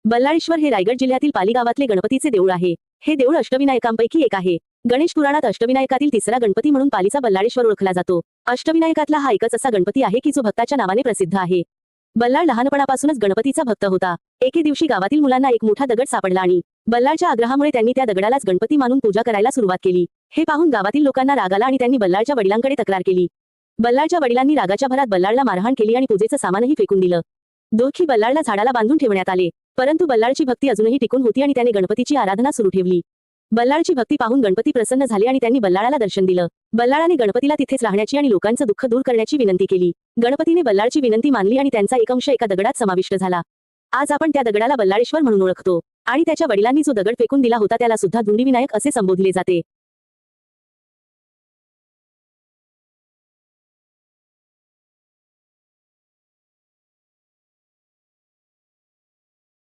बल्लाळेश्वर हे रायगड जिल्ह्यातील पाली गावातले गणपतीचे देऊळ आहे. हे देऊळ अष्टविनायकांपैकी एक आहे. गणेश पुराणात अष्टविनायकातील तिसरा गणपती म्हणून पालीचा बल्लाळेश्वर ओळखला जातो. अष्टविनायकातला हा एकच असा गणपती आहे की जो भक्ताच्या नावाने प्रसिद्ध आहे. बल्लाळ लहानपणापासूनच गणपतीचा भक्त होता. एके दिवशी गावातील मुलांना एक मोठा दगड सापडला आणि बल्लाळच्या आग्रहामुळे त्यांनी त्या दगडालाच गणपती मानून पूजा करायला सुरुवात केली. हे पाहून गावातील लोकांना राग आला आणि त्यांनी बल्लाळच्या वडिलांकडे तक्रार केली. बल्लाळच्या वडिलांनी रागाच्या भरात बल्लाळला मारहाण केली आणि पूजेचं सामानही फेकून दिलं. दोघी बल्लाळला झाडाला बांधून ठेवण्यात आले. परंतु बल्लाळची भक्ती अजूनही टिकून होती आणि त्याने गणपतीची आराधना सुरू ठेवली. बल्लाळची भक्ती पाहून गणपती प्रसन्न झाले आणि त्यांनी बल्लाळाला दर्शन दिलं. बल्लाळाने गणपतीला तिथेच राहण्याची आणि लोकांचं दुःख दूर करण्याची विनंती केली. गणपतीने बल्लाळची विनंती मानली आणि त्यांचा एक अंश एका दगडात समाविष्ट झाला. आज आपण त्या दगडाला बल्लाळेश्वर म्हणून ओळखतो आणि त्याच्या वडिलांनी जो दगड फेकून दिला होता त्याला सुद्धा धुंडीविनायक असे संबोधले जाते.